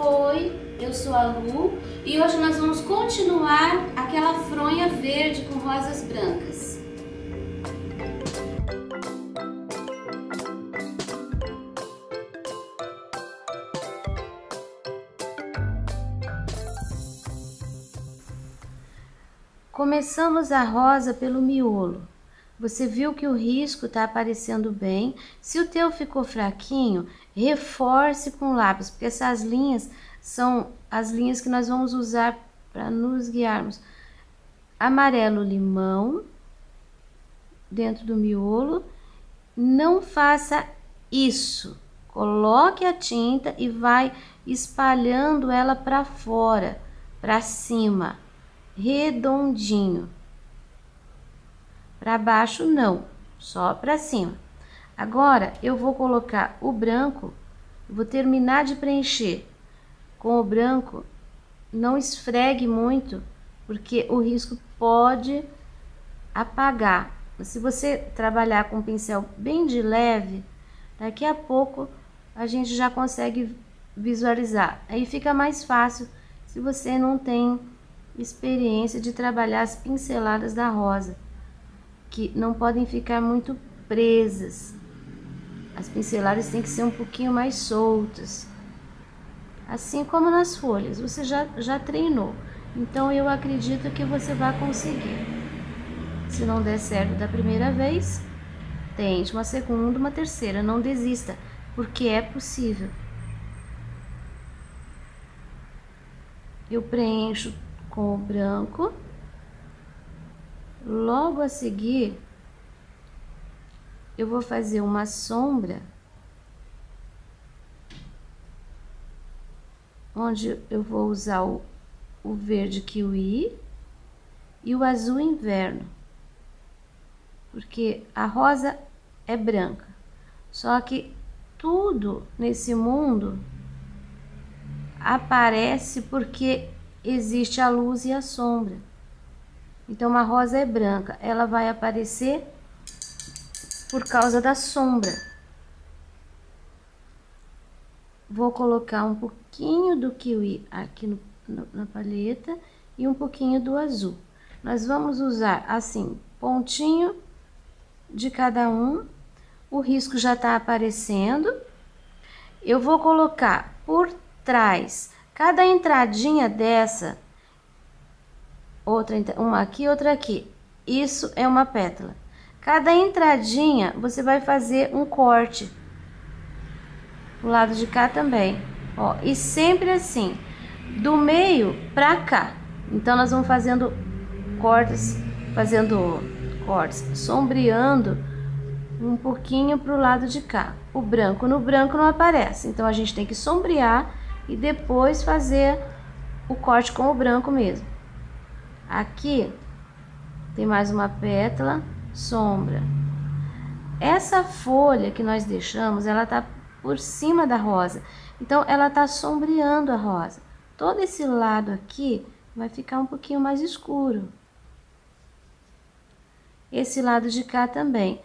Oi, eu sou a Lu e hoje nós vamos continuar aquela fronha verde com rosas brancas. Começamos a rosa pelo miolo. Você viu que o risco está aparecendo bem. Se o teu ficou fraquinho, reforce com lápis, porque essas linhas são as linhas que nós vamos usar para nos guiarmos. Amarelo limão dentro do miolo. Não faça isso. Coloque a tinta e vai espalhando ela para fora, para cima, redondinho. Para baixo não, só para cima. Agora eu vou colocar o branco, vou terminar de preencher com o branco. Não esfregue muito, porque o risco pode apagar. Se você trabalhar com um pincel bem de leve, daqui a pouco a gente já consegue visualizar. Aí fica mais fácil se você não tem experiência de trabalhar as pinceladas da rosa, que não podem ficar muito presas. As pinceladas têm que ser um pouquinho mais soltas, assim como nas folhas. Você já treinou, então eu acredito que você vai conseguir. Se não der certo da primeira vez, tente uma segunda, uma terceira. Não desista, porque é possível. Eu preencho com o branco. Logo a seguir, eu vou fazer uma sombra, onde eu vou usar o verde kiwi e o azul inverno, porque a rosa é branca, só que tudo nesse mundo aparece porque existe a luz e a sombra. Então, uma rosa é branca, ela vai aparecer por causa da sombra. Vou colocar um pouquinho do kiwi aqui na paleta e um pouquinho do azul. Nós vamos usar assim, pontinho de cada um. O risco já tá aparecendo. Eu vou colocar por trás, cada entradinha dessa, uma aqui, outra aqui. Isso é uma pétala. Cada entradinha você vai fazer um corte. Do lado de cá também, ó, e sempre assim, do meio pra cá. Então nós vamos fazendo cortes, sombreando um pouquinho pro lado de cá. O branco no branco não aparece, então a gente tem que sombrear e depois fazer o corte com o branco mesmo. Aqui tem mais uma pétala, sombra. Essa folha que nós deixamos, ela tá por cima da rosa, então ela tá sombreando a rosa. Todo esse lado aqui vai ficar um pouquinho mais escuro. Esse lado de cá também.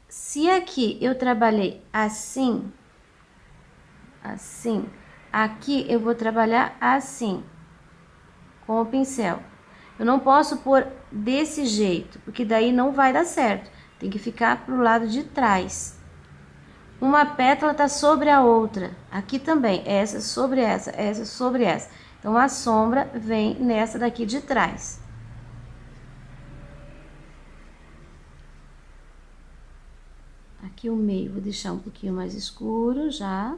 Se aqui eu trabalhei assim, aqui eu vou trabalhar assim, com o pincel. Eu não posso pôr desse jeito, porque daí não vai dar certo. Tem que ficar pro lado de trás. Uma pétala tá sobre a outra. Aqui também, essa sobre essa sobre essa. Então, a sombra vem nessa daqui de trás. Aqui o meio, vou deixar um pouquinho mais escuro já.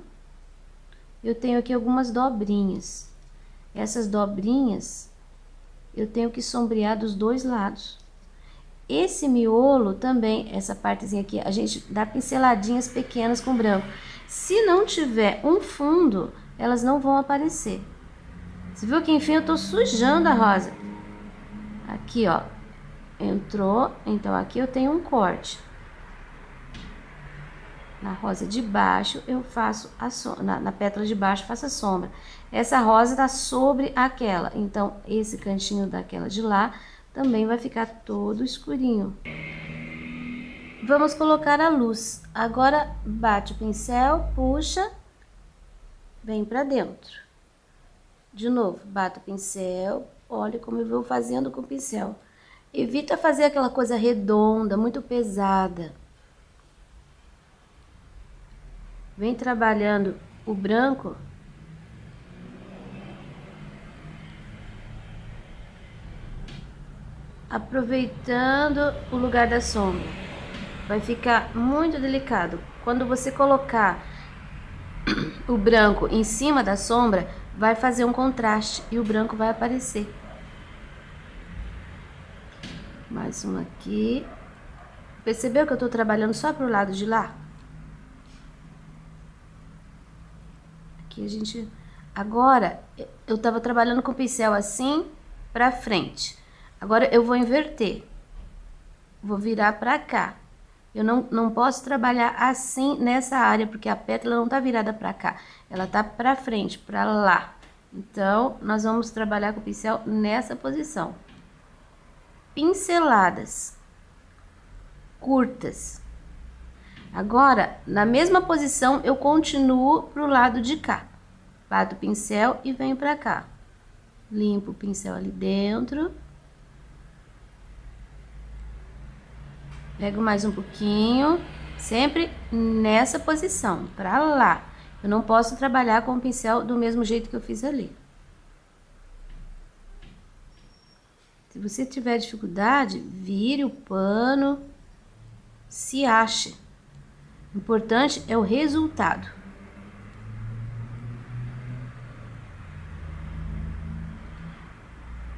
Eu tenho aqui algumas dobrinhas. Essas dobrinhas eu tenho que sombrear dos dois lados. Esse miolo também, essa partezinha aqui, a gente dá pinceladinhas pequenas com branco. Se não tiver um fundo, elas não vão aparecer. Você viu que enfim eu tô sujando a rosa. Aqui, ó, entrou, então aqui eu tenho um corte. Na rosa de baixo eu faço a sombra, na pétala de baixo faço a sombra. Essa rosa tá sobre aquela, então esse cantinho daquela de lá também vai ficar todo escurinho. Vamos colocar a luz. Agora bate o pincel, puxa, vem pra dentro. De novo, bato o pincel, olha como eu vou fazendo com o pincel. Evita fazer aquela coisa redonda, muito pesada. Vem trabalhando o branco. Aproveitando o lugar da sombra. Vai ficar muito delicado. Quando você colocar o branco em cima da sombra, vai fazer um contraste e o branco vai aparecer. Mais uma aqui. Percebeu que eu tô trabalhando só pro lado de lá? Aqui a gente... Agora, eu tava trabalhando com o pincel assim pra frente. Agora eu vou inverter. Vou virar pra cá. Eu não posso trabalhar assim nessa área, porque a pétala não tá virada pra cá. Ela tá pra frente, pra lá. Então, nós vamos trabalhar com o pincel nessa posição. Pinceladas curtas. Agora, na mesma posição, eu continuo pro lado de cá. Bato o pincel e venho pra cá. Limpo o pincel ali dentro. Pego mais um pouquinho, sempre nessa posição, pra lá. Eu não posso trabalhar com o pincel do mesmo jeito que eu fiz ali. Se você tiver dificuldade, vire o pano, se ache. O importante é o resultado.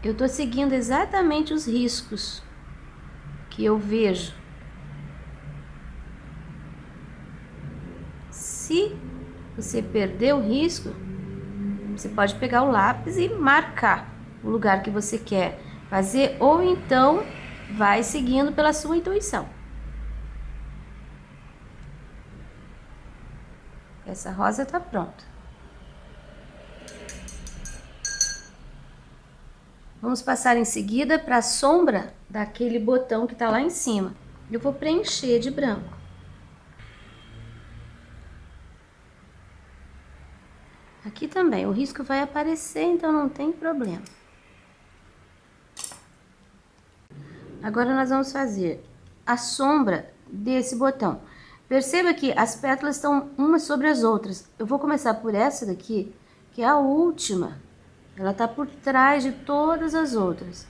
Eu tô seguindo exatamente os riscos que eu vejo. Se você perder o risco, você pode pegar o lápis e marcar o lugar que você quer fazer, ou então vai seguindo pela sua intuição. Essa rosa tá pronta. Vamos passar em seguida para a sombra daquele botão que tá lá em cima. Eu vou preencher de branco. Aqui também, o risco vai aparecer, então não tem problema. Agora nós vamos fazer a sombra desse botão. Perceba que as pétalas estão umas sobre as outras. Eu vou começar por essa daqui, que é a última. Ela tá por trás de todas as outras.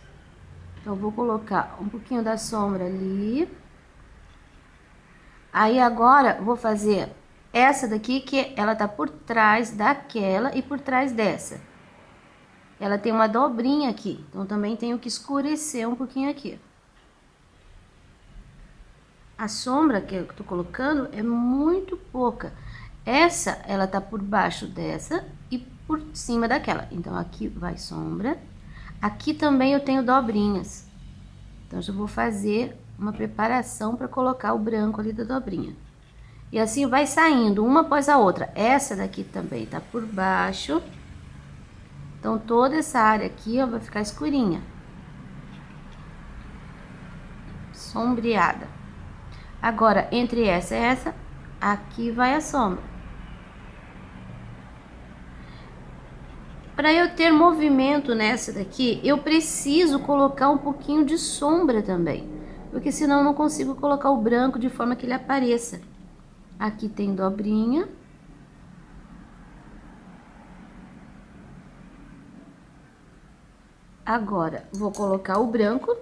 Então, eu vou colocar um pouquinho da sombra ali. Aí, agora, vou fazer essa daqui, que ela tá por trás daquela e por trás dessa. Ela tem uma dobrinha aqui, então também tenho que escurecer um pouquinho aqui. A sombra que eu tô colocando é muito pouca. Essa, ela tá por baixo dessa e por cima daquela. Então, aqui vai sombra. Aqui também eu tenho dobrinhas. Então, já vou fazer uma preparação para colocar o branco ali da dobrinha. E assim vai saindo, uma após a outra. Essa daqui também tá por baixo. Então, toda essa área aqui, ó, vai ficar escurinha. Sombreada. Agora, entre essa e essa, aqui vai a sombra. Para eu ter movimento nessa daqui, eu preciso colocar um pouquinho de sombra também. Porque senão eu não consigo colocar o branco de forma que ele apareça. Aqui tem dobrinha. Agora, vou colocar o branco.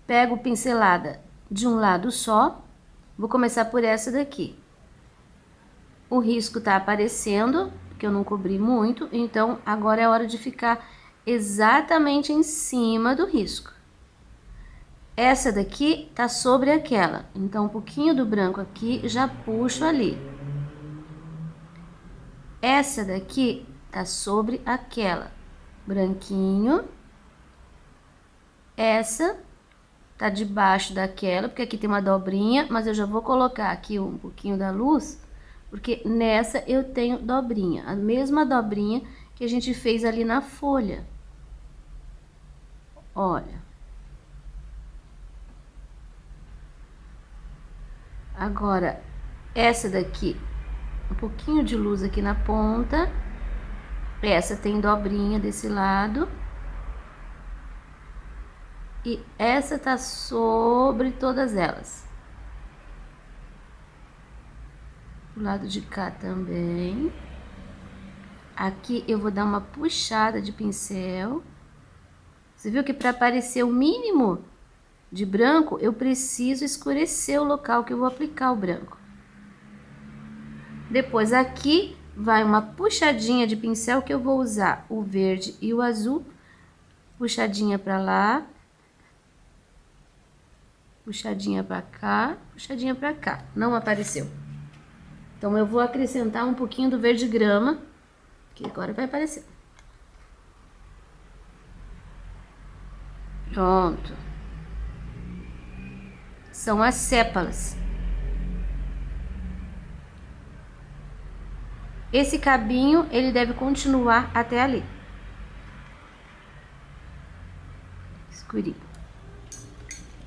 Pego pincelada de um lado só. Vou começar por essa daqui. O risco tá aparecendo, porque eu não cobri muito, então agora é hora de ficar exatamente em cima do risco. Essa daqui tá sobre aquela, então um pouquinho do branco aqui já puxo ali. Essa daqui tá sobre aquela, branquinho. Essa tá debaixo daquela, porque aqui tem uma dobrinha, mas eu já vou colocar aqui um pouquinho da luz, porque nessa eu tenho dobrinha, a mesma dobrinha que a gente fez ali na folha. Olha. Agora, essa daqui um pouquinho de luz aqui na ponta. Essa tem dobrinha desse lado. E essa tá sobre todas elas. Do lado de cá também. Aqui eu vou dar uma puxada de pincel. Você viu que para aparecer o mínimo de branco, eu preciso escurecer o local que eu vou aplicar o branco. Depois aqui vai uma puxadinha de pincel que eu vou usar o verde e o azul. Puxadinha para lá. Puxadinha para cá, puxadinha para cá. Não apareceu. Então eu vou acrescentar um pouquinho do verde grama, que agora vai aparecer. Pronto. São as sépalas. Esse cabinho, ele deve continuar até ali. Escurinho.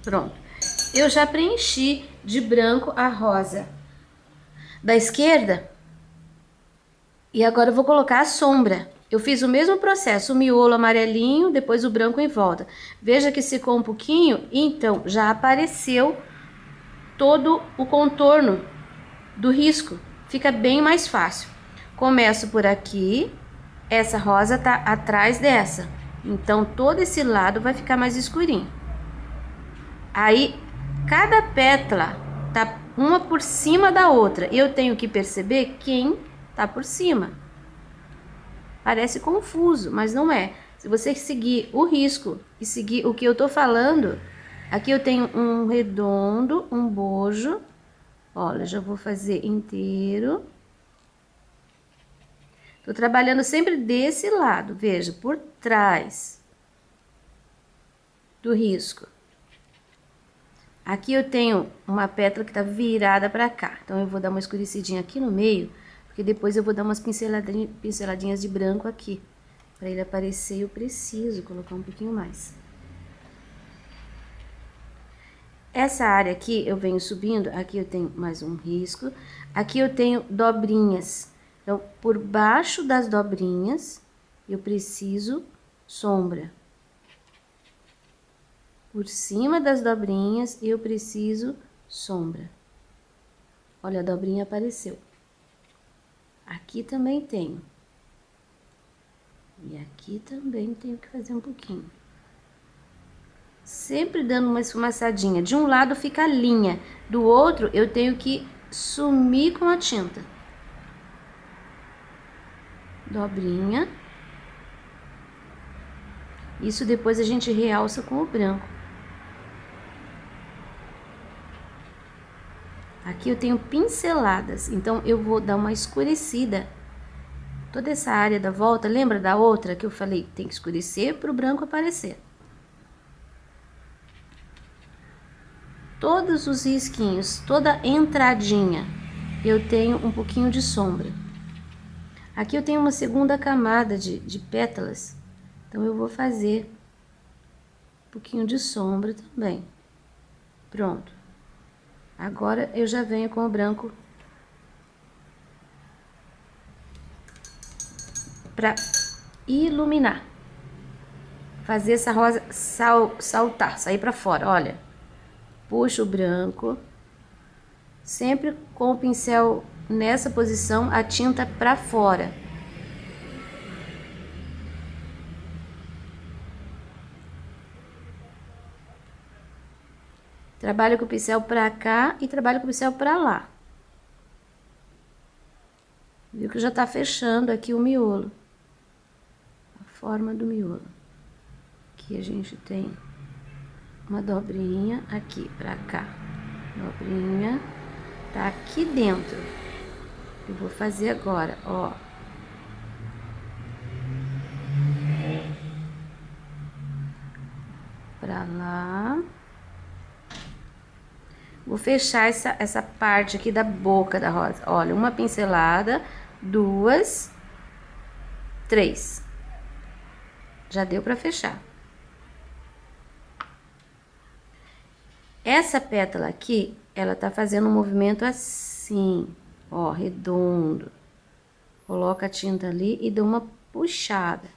Pronto. Eu já preenchi de branco a rosa da esquerda. E agora eu vou colocar a sombra. Eu fiz o mesmo processo, o miolo amarelinho, depois o branco em volta. Veja que secou um pouquinho, então já apareceu todo o contorno do risco. Fica bem mais fácil. Começo por aqui, essa rosa tá atrás dessa. Então todo esse lado vai ficar mais escurinho. Aí, cada pétala tá uma por cima da outra. Eu tenho que perceber quem tá por cima. Parece confuso, mas não é. Se você seguir o risco e seguir o que eu tô falando, aqui eu tenho um redondo, um bojo. Olha, já vou fazer inteiro. Tô trabalhando sempre desse lado, veja, por trás do risco. Aqui eu tenho uma pétala que tá virada pra cá, então eu vou dar uma escurecidinha aqui no meio, porque depois eu vou dar umas pinceladinhas de branco aqui. Pra ele aparecer, eu preciso colocar um pouquinho mais. Essa área aqui eu venho subindo, aqui eu tenho mais um risco, aqui eu tenho dobrinhas. Então, por baixo das dobrinhas, eu preciso sombra. Por cima das dobrinhas, eu preciso sombra. Olha, a dobrinha apareceu. Aqui também tenho. E aqui também tenho que fazer um pouquinho. Sempre dando uma esfumaçadinha. De um lado fica a linha, do outro eu tenho que sumir com a tinta. Dobrinha. Isso depois a gente realça com o branco. Aqui eu tenho pinceladas, então eu vou dar uma escurecida. Toda essa área da volta, lembra da outra que eu falei? Tem que escurecer para o branco aparecer. Todos os risquinhos, toda entradinha, eu tenho um pouquinho de sombra. Aqui eu tenho uma segunda camada de pétalas, então eu vou fazer um pouquinho de sombra também. Pronto. Agora eu já venho com o branco para iluminar. Fazer essa rosa saltar, sair para fora, olha. Puxo o branco, sempre com o pincel nessa posição, a tinta para fora. Trabalho com o pincel para cá e trabalho com o pincel para lá. Viu que já tá fechando aqui o miolo. A forma do miolo. Aqui a gente tem uma dobrinha aqui para cá. Dobrinha tá aqui dentro. Eu vou fazer agora, ó. Pra lá. Vou fechar essa parte aqui da boca da rosa. Olha, uma pincelada, 2, 3. Já deu pra fechar. Essa pétala aqui, ela tá fazendo um movimento assim, ó, redondo. Coloca a tinta ali e dá uma puxada.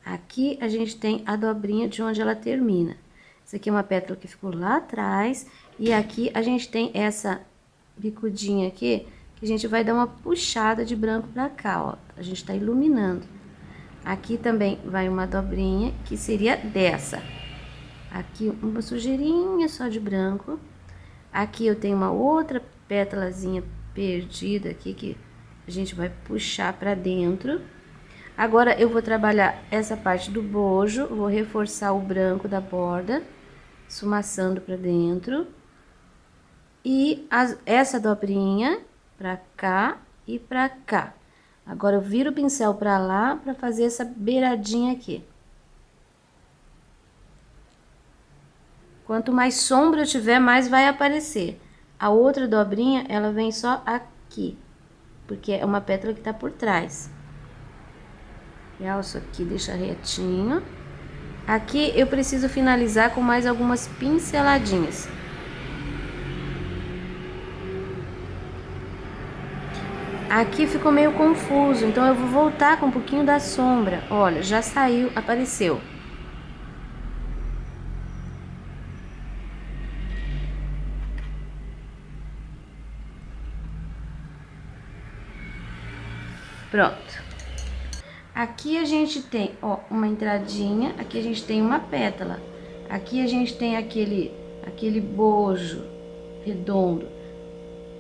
Aqui a gente tem a dobrinha de onde ela termina. Essa aqui é uma pétala que ficou lá atrás. E aqui a gente tem essa bicudinha aqui, que a gente vai dar uma puxada de branco pra cá, ó. A gente tá iluminando. Aqui também vai uma dobrinha, que seria dessa. Aqui uma sujeirinha só de branco. Aqui eu tenho uma outra pétalazinha perdida aqui, que a gente vai puxar pra dentro. Agora eu vou trabalhar essa parte do bojo, vou reforçar o branco da borda, esfumaçando pra dentro. E essa dobrinha pra cá e pra cá. Agora eu viro o pincel pra lá pra fazer essa beiradinha aqui. Quanto mais sombra eu tiver, mais vai aparecer. A outra dobrinha, ela vem só aqui, porque é uma pétala que tá por trás. Realço aqui, deixa retinho. Aqui eu preciso finalizar com mais algumas pinceladinhas. Aqui ficou meio confuso, então eu vou voltar com um pouquinho da sombra. Olha, já saiu, apareceu. Pronto. Aqui a gente tem, ó, uma entradinha, aqui a gente tem uma pétala. Aqui a gente tem aquele bojo redondo.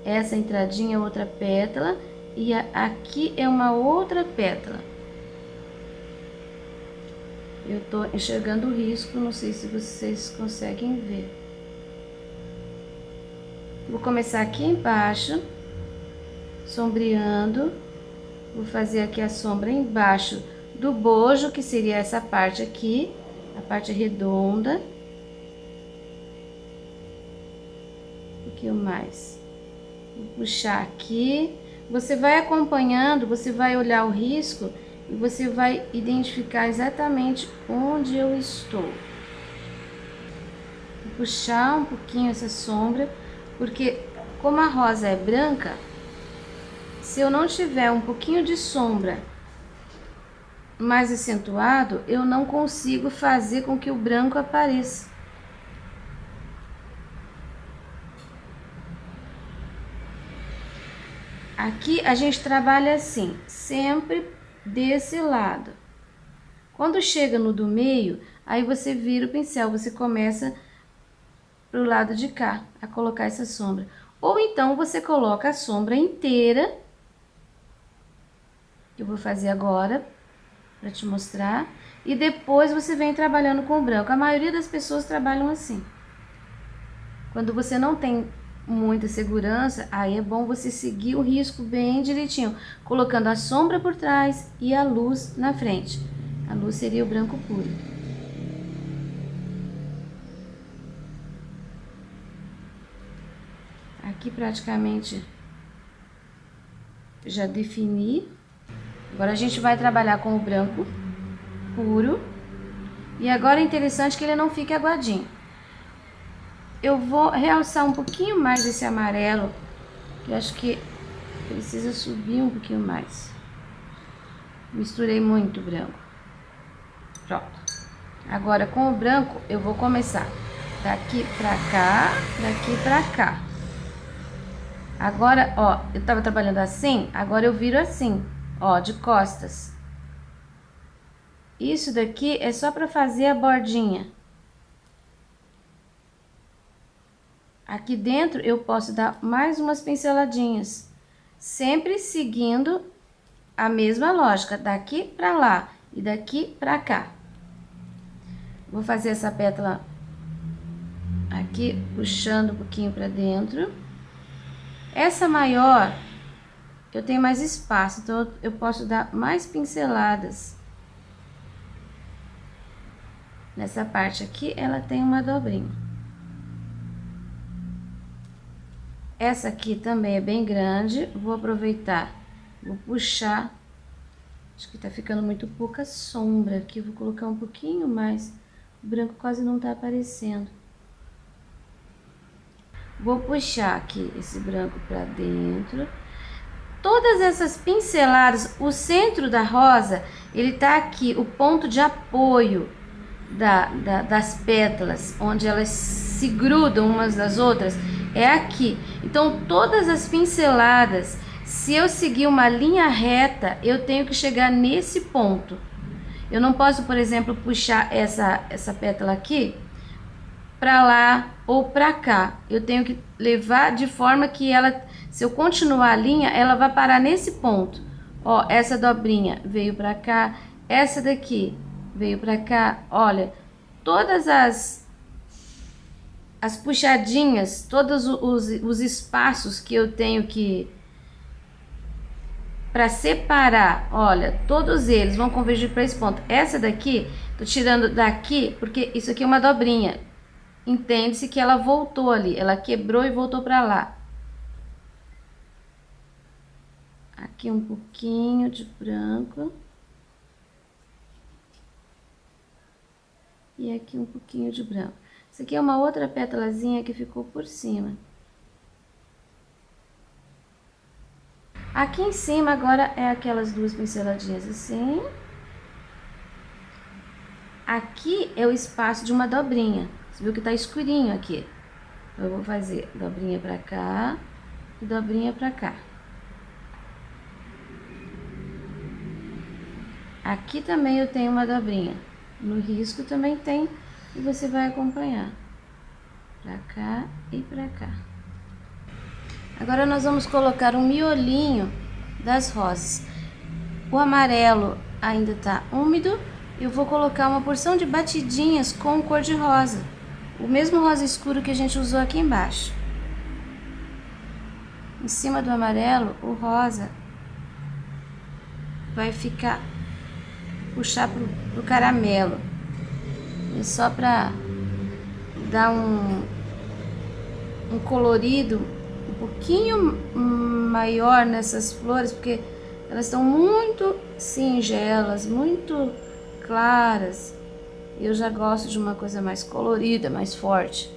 Essa entradinha é outra pétala e aqui é uma outra pétala. Eu tô enxergando o risco, não sei se vocês conseguem ver. Vou começar aqui embaixo, sombreando. Vou fazer aqui a sombra embaixo do bojo, que seria essa parte aqui, a parte redonda. Um pouquinho mais. Vou puxar aqui. Você vai acompanhando, você vai olhar o risco e você vai identificar exatamente onde eu estou. Vou puxar um pouquinho essa sombra, porque como a rosa é branca, se eu não tiver um pouquinho de sombra mais acentuado, eu não consigo fazer com que o branco apareça. Aqui a gente trabalha assim, sempre desse lado. Quando chega no do meio, aí você vira o pincel, você começa pro lado de cá a colocar essa sombra. Ou então você coloca a sombra inteira. Eu vou fazer agora para te mostrar. E depois você vem trabalhando com o branco. A maioria das pessoas trabalham assim. Quando você não tem muita segurança, aí é bom você seguir o risco bem direitinho, colocando a sombra por trás e a luz na frente. A luz seria o branco puro. Aqui praticamente já defini. Agora a gente vai trabalhar com o branco puro. E agora é interessante que ele não fique aguadinho. Eu vou realçar um pouquinho mais esse amarelo, que eu acho que precisa subir um pouquinho mais. Misturei muito branco. Pronto. Agora com o branco eu vou começar daqui pra cá, daqui pra cá. Agora, ó, eu tava trabalhando assim, agora eu viro assim, ó, de costas. Isso daqui é só pra fazer a bordinha. Aqui dentro eu posso dar mais umas pinceladinhas, sempre seguindo a mesma lógica, daqui pra lá e daqui pra cá. Vou fazer essa pétala aqui, puxando um pouquinho pra dentro. Essa maior, eu tenho mais espaço, então eu posso dar mais pinceladas. Nessa parte aqui, ela tem uma dobrinha. Essa aqui também é bem grande, vou aproveitar, vou puxar. Acho que tá ficando muito pouca sombra aqui, vou colocar um pouquinho mais. O branco quase não tá aparecendo. Vou puxar aqui esse branco pra dentro. todas essas pinceladas, o centro da rosa, ele tá aqui, o ponto de apoio das pétalas, onde elas se grudam umas das outras, é aqui. Então, todas as pinceladas, se eu seguir uma linha reta, eu tenho que chegar nesse ponto. Eu não posso, por exemplo, puxar essa pétala aqui para lá ou para cá. Eu tenho que levar de forma que ela, se eu continuar a linha, ela vai parar nesse ponto. Ó, essa dobrinha veio para cá, essa daqui veio para cá. Olha, todas as puxadinhas, todos os espaços que eu tenho que para separar, olha, todos eles vão convergir para esse ponto. Essa daqui, tô tirando daqui porque isso aqui é uma dobrinha. Entende-se que ela voltou ali, ela quebrou e voltou para lá. Aqui um pouquinho de branco. E aqui um pouquinho de branco. Isso aqui é uma outra pétalazinha que ficou por cima. Aqui em cima agora é aquelas duas pinceladinhas assim. Aqui é o espaço de uma dobrinha. Você viu que tá escurinho aqui. Eu vou fazer dobrinha pra cá e dobrinha pra cá. Aqui também eu tenho uma dobrinha. No risco também tem, e você vai acompanhar. Pra cá e pra cá. Agora nós vamos colocar um miolinho das rosas. O amarelo ainda tá úmido. Eu vou colocar uma porção de batidinhas com cor de rosa. O mesmo rosa escuro que a gente usou aqui embaixo. Em cima do amarelo, o rosa vai ficar, puxar pro caramelo. É só pra dar um colorido um pouquinho maior nessas flores, porque elas estão muito singelas, muito claras. Eu já gosto de uma coisa mais colorida, mais forte.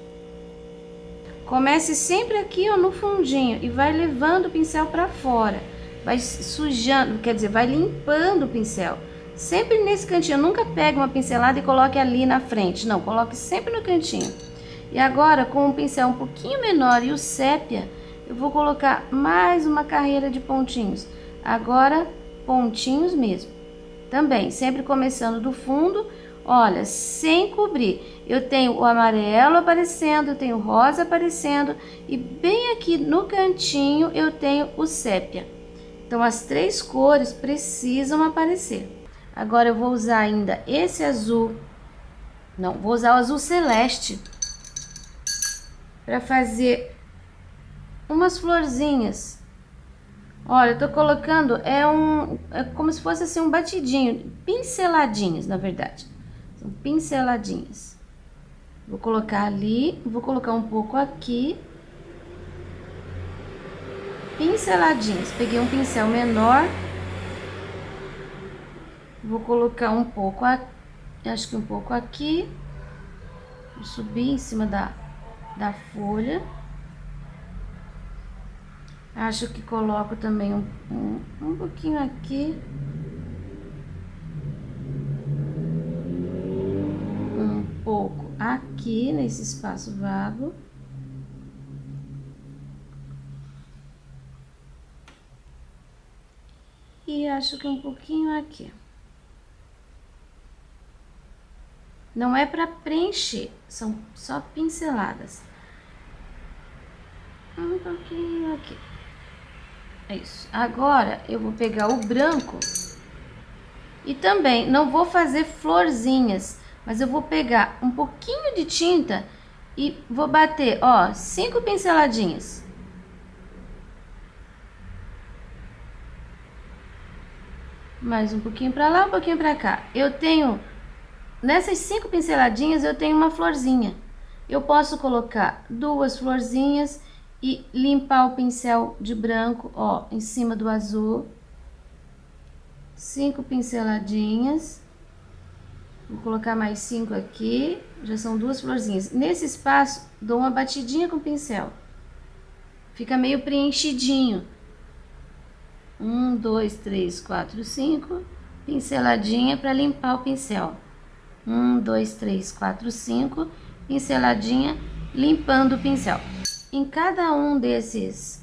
Comece sempre aqui, ó, no fundinho e vai levando o pincel para fora. Vai sujando, quer dizer, vai limpando o pincel. Sempre nesse cantinho, nunca pegue uma pincelada e coloque ali na frente. Não, coloque sempre no cantinho. E agora, com um pincel um pouquinho menor e o sépia, eu vou colocar mais uma carreira de pontinhos. Agora, pontinhos mesmo. Também, sempre começando do fundo. Olha, sem cobrir. Eu tenho o amarelo aparecendo, eu tenho o rosa aparecendo e bem aqui no cantinho eu tenho o sépia. Então, as três cores precisam aparecer. Agora, eu vou usar ainda esse azul. Não, vou usar o azul celeste para fazer umas florzinhas. Olha, eu tô colocando, é como se fosse assim um batidinho, pinceladinhas, na verdade. São pinceladinhas. Vou colocar ali, vou colocar um pouco aqui. Pinceladinhas. Peguei um pincel menor. Vou colocar um pouco aqui, acho que um pouco aqui. Vou subir em cima da folha. Acho que coloco também um pouquinho aqui. Um pouco aqui nesse espaço vago. E acho que um pouquinho aqui. Não é para preencher, são só pinceladas. Um pouquinho aqui. É isso. Agora eu vou pegar o branco e também não vou fazer florzinhas, mas eu vou pegar um pouquinho de tinta e vou bater, ó, 5 pinceladinhas. Mais um pouquinho para lá, um pouquinho para cá. Eu tenho, nessas 5 pinceladinhas, eu tenho uma florzinha. Eu posso colocar 2 florzinhas e limpar o pincel de branco, ó, em cima do azul. 5 pinceladinhas. Vou colocar mais 5 aqui, já são 2 florzinhas. Nesse espaço, dou uma batidinha com o pincel. Fica meio preenchidinho. 1, 2, 3, 4, 5, pinceladinha para limpar o pincel. 1, 2, 3, 4, 5, pinceladinha limpando o pincel. Em cada um desses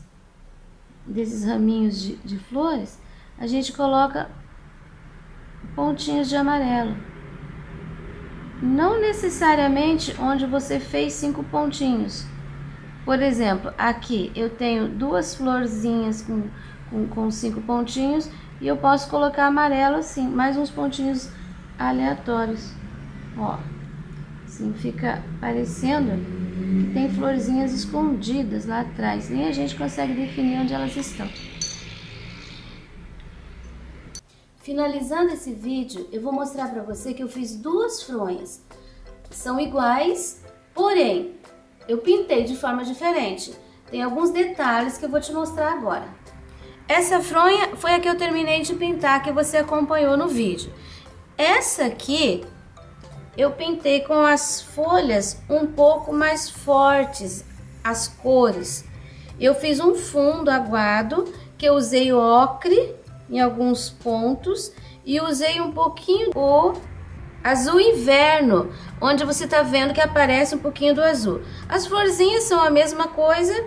raminhos de flores, a gente coloca pontinhos de amarelo. Não necessariamente onde você fez 5 pontinhos. Por exemplo, aqui eu tenho 2 florzinhas com 5 pontinhos e eu posso colocar amarelo assim, mais uns pontinhos aleatórios. Ó, assim fica parecendo que tem florzinhas escondidas lá atrás. Nem a gente consegue definir onde elas estão. Finalizando esse vídeo, eu vou mostrar para você que eu fiz 2 fronhas. São iguais, porém, eu pintei de forma diferente. Tem alguns detalhes que eu vou te mostrar agora. Essa fronha foi a que eu terminei de pintar, que você acompanhou no vídeo. Essa aqui, eu pintei com as folhas um pouco mais fortes, as cores. Eu fiz um fundo aguado, que eu usei ocre em alguns pontos e usei um pouquinho o azul inverno, onde você tá vendo que aparece um pouquinho do azul. As florzinhas são a mesma coisa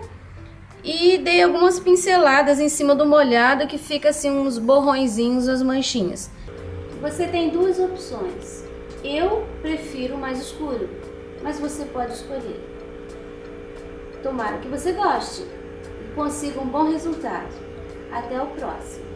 e dei algumas pinceladas em cima do molhado que fica assim uns borrõezinhos, as manchinhas. Você tem 2 opções. Eu prefiro mais escuro, mas você pode escolher. Tomara que você goste e consiga um bom resultado. Até o próximo.